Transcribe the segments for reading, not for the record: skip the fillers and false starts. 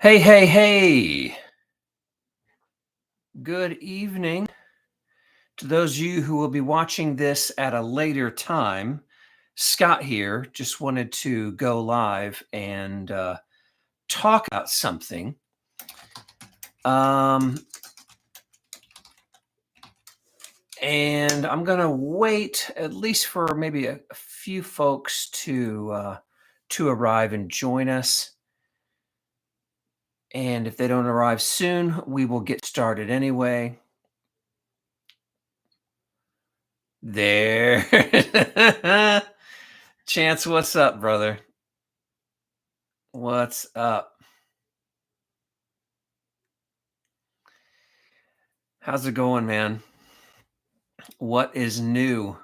Hey, hey, hey. Good evening to those of you who will be watching this at a later time. Scott here. Just wanted to go live and talk about something. Um, and I'm going to wait at least for maybe a few folks to arrive and join us. And if they don't arrive soon, we will get started anyway. There. Chance, what's up, brother? What's up? How's it going, man? What is new?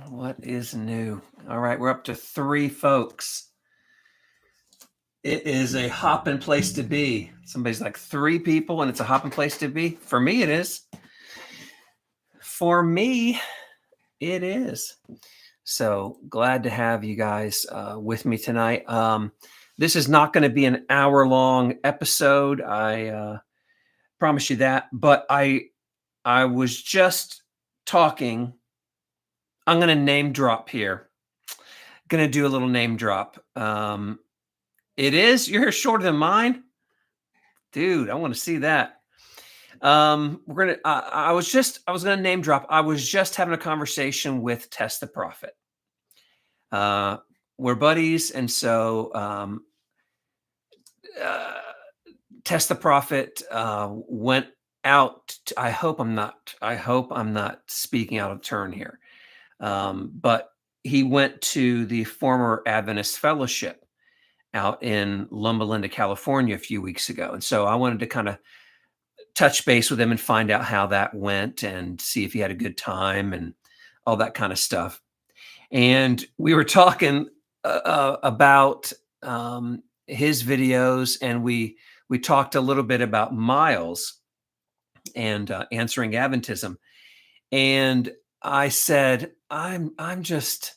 What is new? All right, we're up to 3 folks. It is a hopping place to be. Somebody's like 3 people and it's a hopping place to be. For me, it is. For me, it is. So glad to have you guys with me tonight. This is not going to be an hour-long episode. I promise you that. But I was just talking. I'm going to name drop here. Going to do a little name drop. It is your hair shorter than mine, dude. I want to see that. We're gonna. I was gonna name drop. I was just having a conversation with Test the Prophet. We're buddies, and so uh, Test the Prophet went out. I hope I'm not. I hope I'm not speaking out of turn here. But he went to the former Adventist Fellowship out in Loma Linda, California, a few weeks ago, and so I wanted to kind of touch base with him and find out how that went and see if he had a good time and all that kind of stuff. And we were talking about his videos, and we talked a little bit about Miles and answering Adventism. And I said, I'm just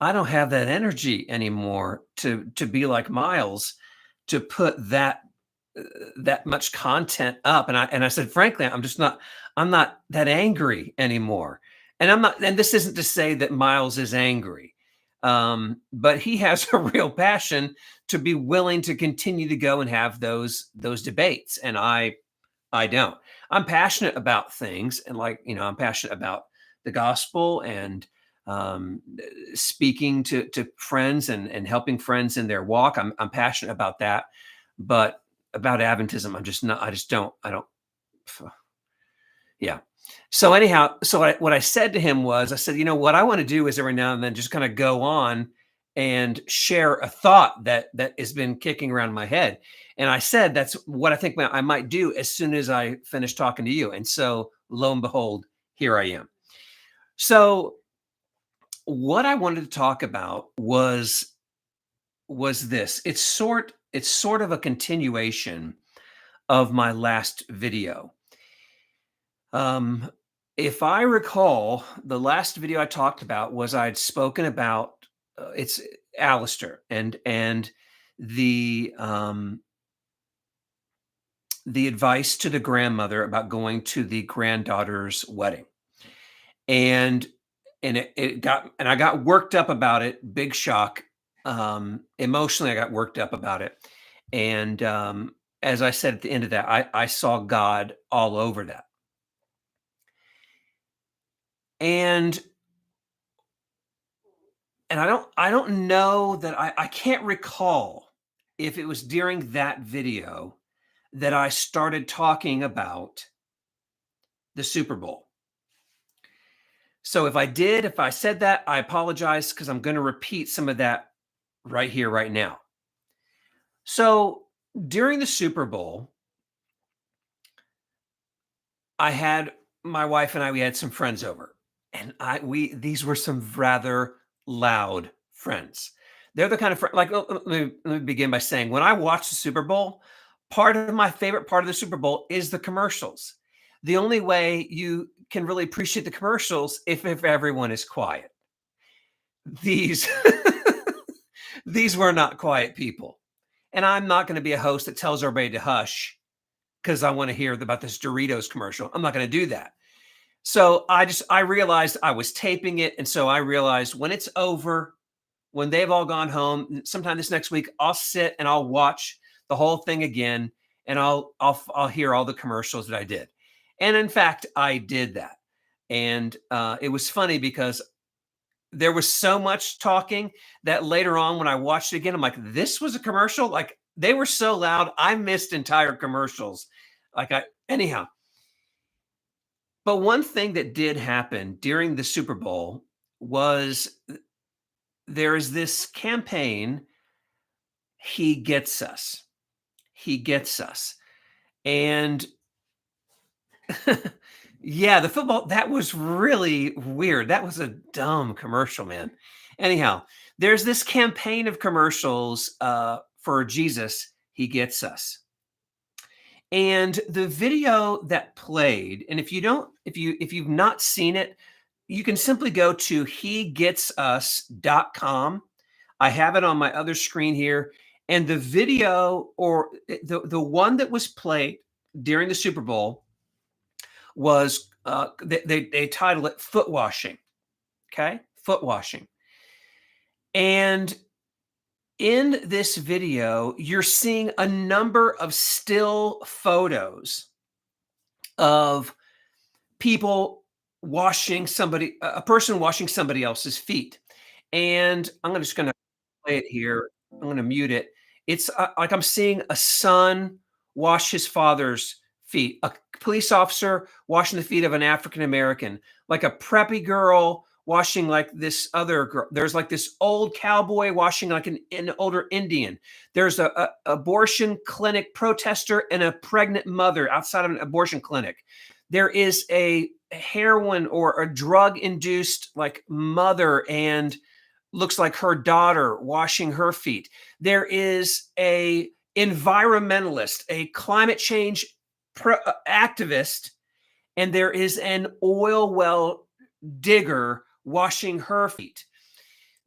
I don't have that energy anymore to be like Miles, to put that much content up. And I said, frankly, I'm not that angry anymore. And I'm not, and this isn't to say that Miles is angry. But he has a real passion to be willing to continue to go and have those debates. And I don't. I'm passionate about things, and I'm passionate about the gospel and speaking to friends and helping friends in their walk. I'm passionate about that, but about Adventism, I'm just not. I don't. Yeah. So anyhow, what I said to him was, I said, what I want to do is every now and then just kind of go on and share a thought that has been kicking around my head. And I said that's what I think I might do as soon as I finish talking to you. And so lo and behold, here I am. So what I wanted to talk about was this. It's sort of a continuation of my last video. Um, if I recall, the last video I talked about was I'd spoken about it's Alistair and the the advice to the grandmother about going to the granddaughter's wedding. And I got worked up about it, big shock. Emotionally, I got worked up about it. And as I said at the end of that, I saw God all over that. And I don't know that I can't recall if it was during that video that I started talking about the Super Bowl. So if I said that, I apologize, because I'm going to repeat some of that right here, right now. So during the Super Bowl, I had my wife and we had some friends over, and these were some rather loud friends. They're the kind of like, let me begin by saying, when I watch the Super Bowl, part of my favorite part of the Super Bowl is the commercials. The only way you can really appreciate the commercials if everyone is quiet. these these were not quiet people. And I'm not going to be a host that tells everybody to hush because I want to hear about this Doritos commercial. I'm not going to do that. So I realized I was taping it. And so I realized when it's over, when they've all gone home, sometime this next week, I'll sit and I'll watch the whole thing again, and I'll hear all the commercials that I did. And in fact, I did that. And it was funny because there was so much talking that later on when I watched it again, I'm like, this was a commercial? Like they were so loud, I missed entire commercials. Like I anyhow. But one thing that did happen during the Super Bowl was there is this campaign, He Gets Us. He Gets Us. And yeah, the football, that was really weird. That was a dumb commercial, man. Anyhow, there's this campaign of commercials for Jesus, He Gets Us. And the video that played, and if you've not seen it, you can simply go to hegetsus.com. I have it on my other screen here. And the video or the one that was played during the Super Bowl was they title it foot washing. Okay, foot washing. And in this video, you're seeing a number of still photos of people washing a person washing somebody else's feet. And I'm just going to play it here. I'm going to mute it. It's like I'm seeing a son wash his father's feet, a police officer washing the feet of an African American, like a preppy girl washing like this other girl. There's like this old cowboy washing like an older Indian. There's a abortion clinic protester and a pregnant mother outside of an abortion clinic. There is a heroin or a drug induced like mother and looks like her daughter washing her feet. There is a environmentalist, a climate change activist, and there is an oil well digger washing her feet.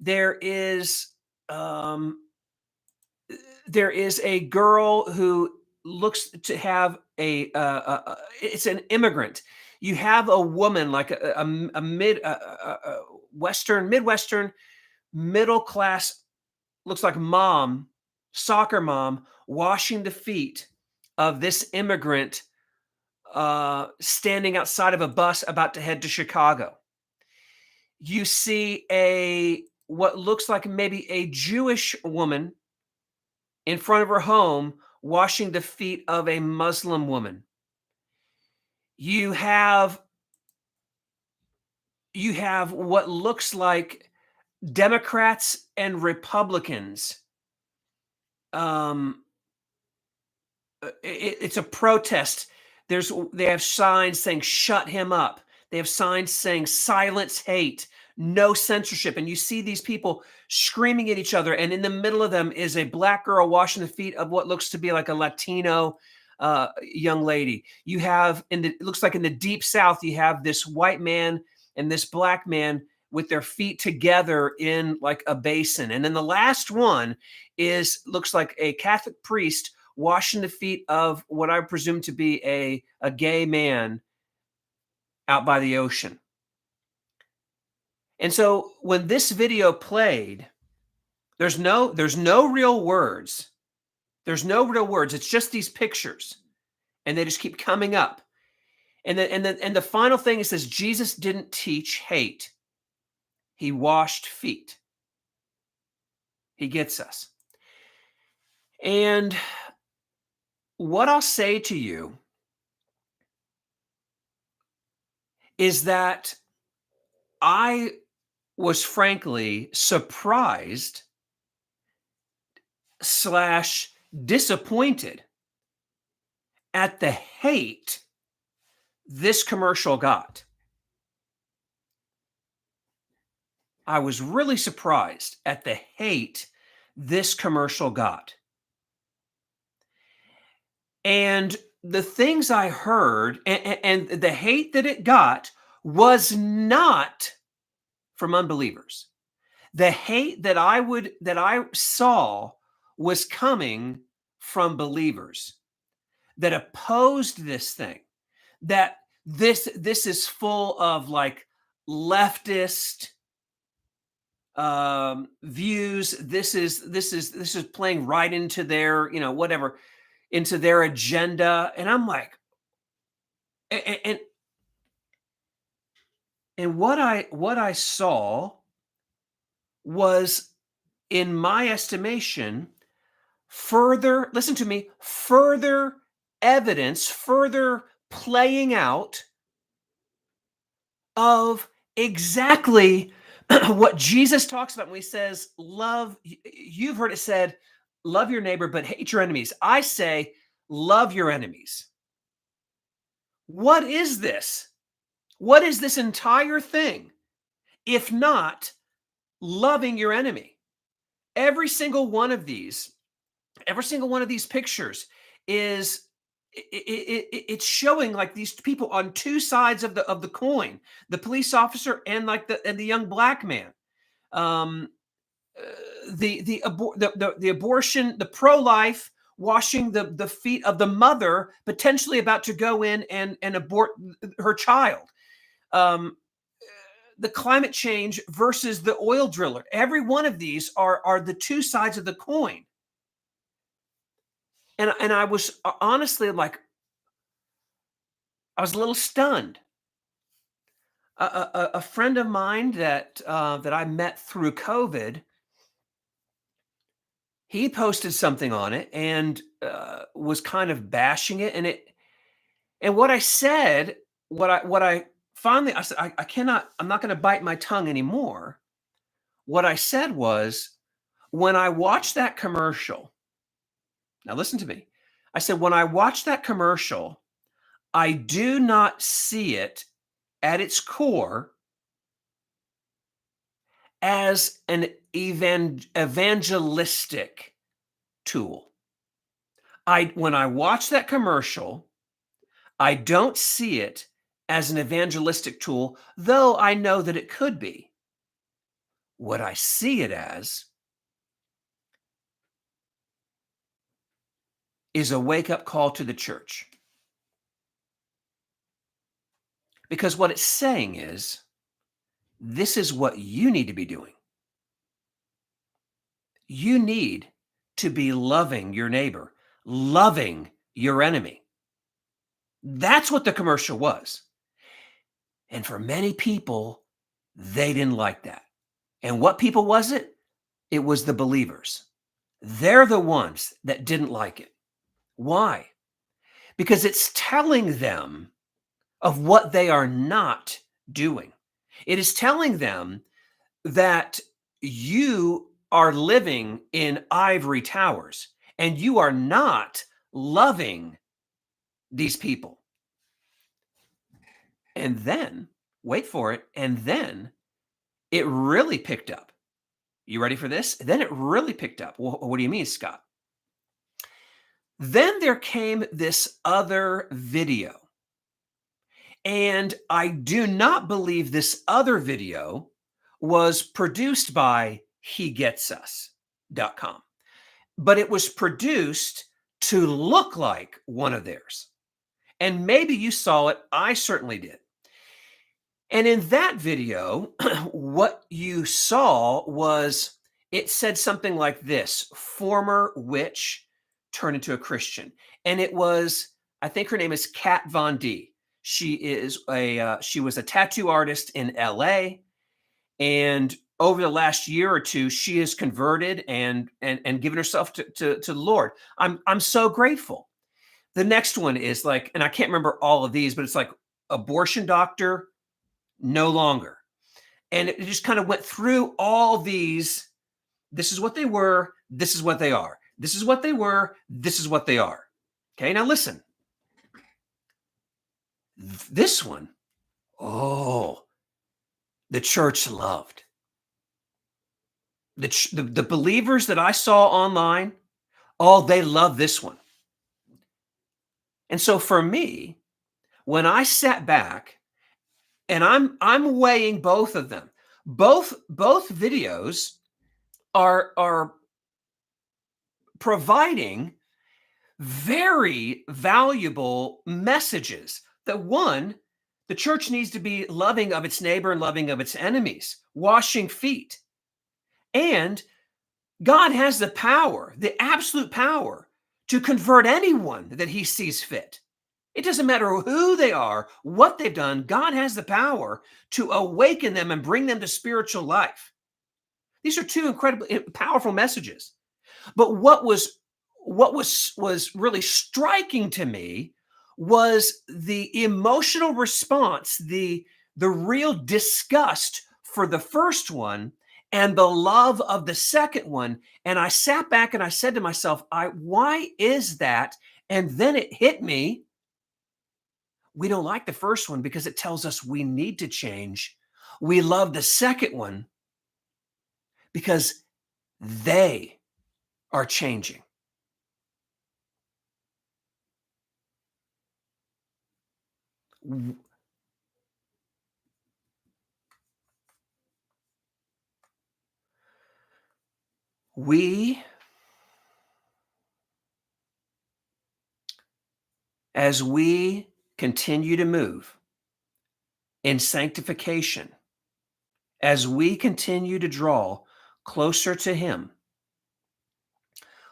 There is a girl who looks to have it's an immigrant. You have a woman like a midwestern middle class, looks like mom, soccer mom, washing the feet of this immigrant standing outside of a bus about to head to Chicago. You see what looks like maybe a Jewish woman in front of her home washing the feet of a Muslim woman. You have what looks like Democrats and Republicans. It's a protest. They have signs saying "Shut him up." They have signs saying "Silence hate," no censorship, and you see these people screaming at each other. And in the middle of them is a black girl washing the feet of what looks to be like a Latino young lady. You have it looks like in the deep South, you have this white man and this black man with their feet together in like a basin. And then the last one looks like a Catholic priest washing the feet of what I presume to be a gay man out by the ocean. And so when this video played, there's no real words. There's no real words. It's just these pictures. And they just keep coming up. And the final thing it says, Jesus didn't teach hate. He washed feet. He gets us. And what I'll say to you is that I was frankly surprised / disappointed at the hate this commercial got. I was really surprised at the hate this commercial got. And the things I heard and the hate that it got was not from unbelievers. The hate that I saw was coming from believers that opposed this thing, that this is full of like leftist views. This is playing right into their, whatever, into their agenda. And I'm like, and what I saw was, in my estimation, further, listen to me, further evidence, further playing out of exactly what Jesus talks about when he says, love. You've heard it said, love your neighbor, but hate your enemies. I say, love your enemies. What is this? What is this entire thing, if not loving your enemy? Every single one of these pictures is it's showing like these people on two sides of the coin, the police officer and like the young black man. um the abortion, the pro-life, washing the feet of the mother potentially about to go in and abort her child. um the climate change versus the oil driller. Every one of these are the two sides of the coin. And I was honestly like, I was a little stunned. A friend of mine that I met through COVID, he posted something on it and was kind of bashing it. And what I said, what I finally, I said, I cannot, I'm not going to bite my tongue anymore. What I said was, when I watched that commercial, now listen to me. I said, when I watched that commercial, I do not see it at its core as an evangelistic tool. When I watch that commercial, I don't see it as an evangelistic tool, though I know that it could be. What I see it as is a wake-up call to the church. Because what it's saying is, this is what you need to be doing. You need to be loving your neighbor, loving your enemy. That's what the commercial was. And for many people, they didn't like that. And what people was it? It was the believers. They're the ones that didn't like it. Why? Because it's telling them of what they are not doing. It is telling them that you are living in ivory towers and you are not loving these people. And then, wait for it, and then it really picked up. You ready for this? Then it really picked up. What do you mean, Scott? Then there came this other video. And I do not believe this other video was produced by hegetsus.com, but it was produced to look like one of theirs. And maybe you saw it. I certainly did. And in that video, what you saw was, it said something like this: former witch turned into a Christian. And it was, I think her name is Kat Von D. She was a tattoo artist in LA. And over the last year or two, she has converted and given herself to the Lord. I'm so grateful. The next one is like, and I can't remember all of these, but it's like abortion doctor, no longer. And it just kind of went through all these. This is what they were. This is what they are. This is what they were. This is what they are. Okay, now listen. This one, oh, the church loved. The believers that I saw online, oh, they love this one. And so for me, when I sat back and I'm weighing both of them, Both videos are providing very valuable messages. That one, the church needs to be loving of its neighbor and loving of its enemies, washing feet. And God has the power, the absolute power, to convert anyone that he sees fit. It doesn't matter who they are, what they've done, God has the power to awaken them and bring them to spiritual life. These are two incredibly powerful messages. But what was really striking to me was the emotional response, the real disgust for the first one and the love of the second one. And I sat back and I said to myself, why is that? And then it hit me. We don't like the first one because it tells us we need to change. We love the second one because they are changing. We, as we continue to move in sanctification, as we continue to draw closer to him,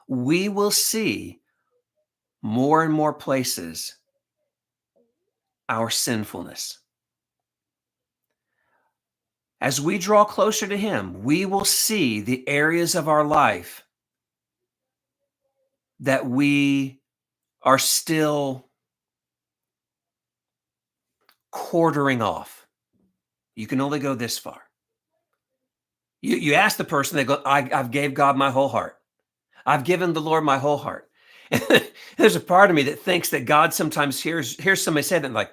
we will see more and more places our sinfulness. As we draw closer to him, we will see the areas of our life that we are still quartering off. You can only go this far. You ask the person, they go, I've gave God my whole heart. I've given the Lord my whole heart. And there's a part of me that thinks that God sometimes hears somebody say that and like,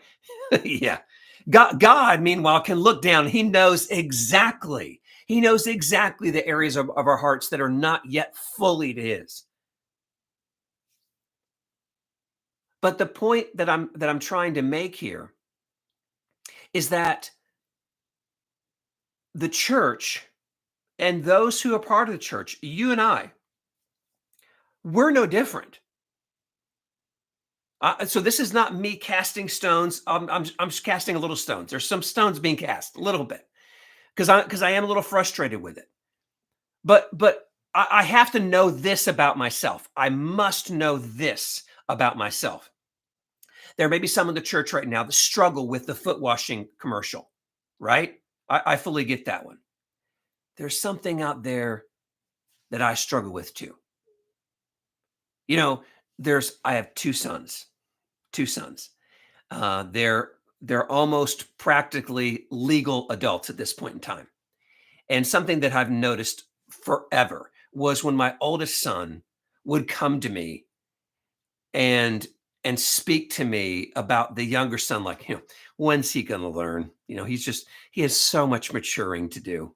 yeah. God, meanwhile, can look down. He knows exactly the areas of our hearts that are not yet fully to his. But the point that I'm trying to make here is that the church and those who are part of the church, you and I, we're no different. So this is not me casting stones. I'm just casting a little stones. There's some stones being cast a little bit because I am a little frustrated with it. But I have to know this about myself. I must know this about myself. There may be some in the church right now that struggle with the foot washing commercial, right? I fully get that one. There's something out there that I struggle with too. You know, I have two sons. They're almost practically legal adults at this point in time. And something that I've noticed forever was when my oldest son would come to me and speak to me about the younger son, like, when's he going to learn? He has so much maturing to do.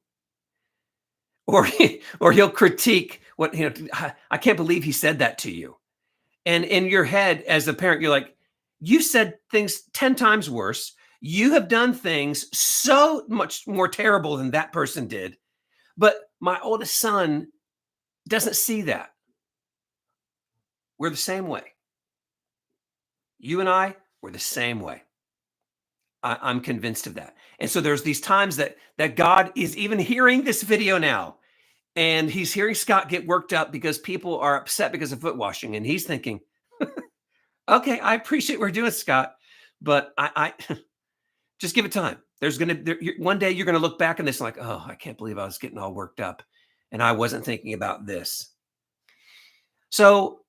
Or he'll critique what, I can't believe he said that to you. And in your head as a parent, you're like, you said things 10 times worse. You have done things so much more terrible than that person did. But my oldest son doesn't see that. We're the same way. You and I, we're the same way. I'm convinced of that. And so there's these times that God is even hearing this video now, and he's hearing Scott get worked up because people are upset because of foot washing, and he's thinking, okay, I appreciate what we're doing, Scott, but I just give it time. One day you're gonna look back on this like, oh, I can't believe I was getting all worked up, and I wasn't thinking about this. So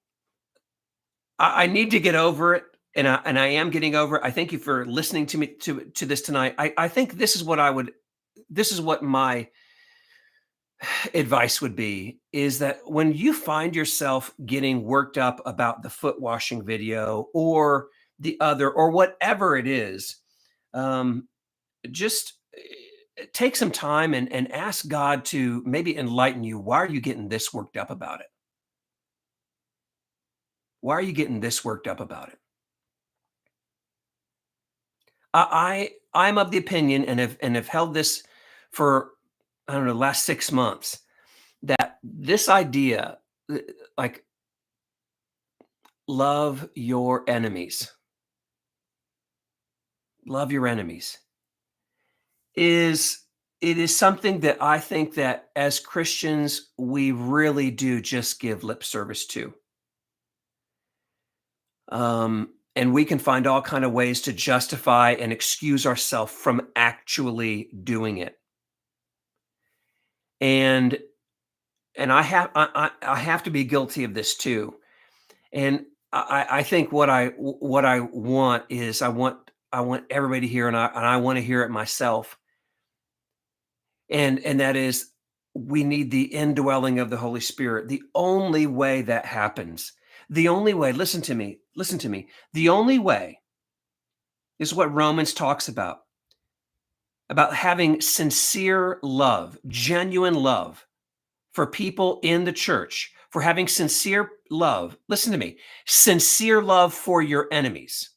I need to get over it, and I am getting over it. I thank you for listening to me to this tonight. I think this is what my advice would be, is that when you find yourself getting worked up about the foot washing video or the other or whatever it is, just take some time and ask God to maybe enlighten you. Why are you getting this worked up about it? Why are you getting this worked up about it? I'm of the opinion and have held this for I don't know, last 6 months, that this idea, uh, like, love your enemies, love your enemies, is it is something that I think that as Christians, we really do just give lip service to. And we can find all kind of ways to justify and excuse ourselves from actually doing it. And I have to be guilty of this too. And I think what I want is I want everybody to hear, and I want to hear it myself. And that is, we need the indwelling of the Holy Spirit. The only way that happens, the only way, listen to me. The only way is what Romans talks about having sincere love, genuine love for people in the church, for having sincere love. Listen to me, sincere love for your enemies.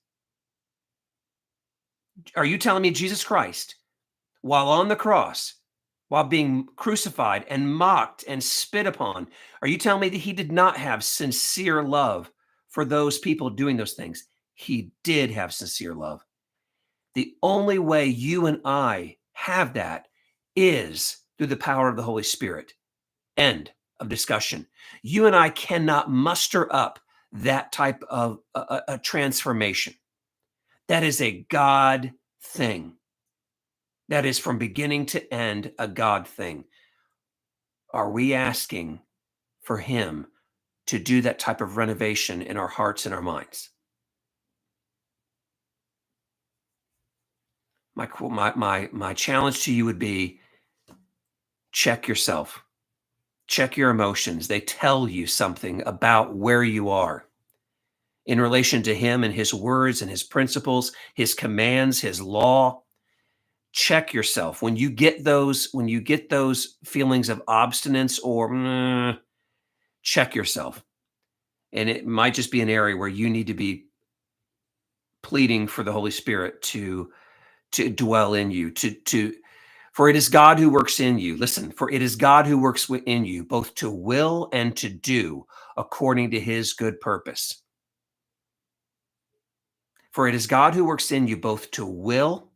Are you telling me Jesus Christ, while on the cross, while being crucified and mocked and spit upon, are you telling me that he did not have sincere love for those people doing those things? He did have sincere love. The only way you and I have that is through the power of the Holy Spirit. End of discussion. You and I cannot muster up that type of a transformation. That is a God thing. That is from beginning to end a God thing. Are we asking for Him to do that type of renovation in our hearts and our minds? My challenge to you would be, check yourself, check your emotions. They tell you something about where you are in relation to Him and His words and His principles, His commands, His law. Check yourself when you get those feelings of obstinance or check yourself. And it might just be an area where you need to be pleading for the Holy Spirit to dwell in you, to for it is God who works in you. Listen, for it is God who works within you, both to will and to do according to His good purpose. For it is God who works in you both to will,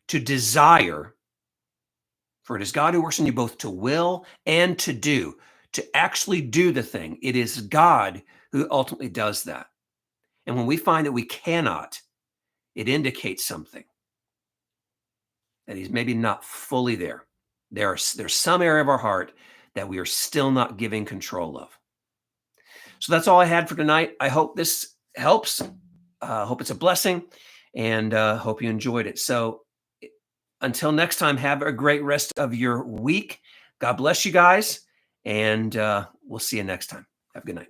to desire. For it is God who works in you both to will and to do, to actually do the thing. It is God who ultimately does that. And when we find that we cannot, it indicates something, that He's maybe not fully there. There's some area of our heart that we are still not giving control of. So that's all I had for tonight. I hope this helps. Hope it's a blessing, and hope you enjoyed it. So until next time, have a great rest of your week. God bless you guys, and we'll see you next time. Have a good night.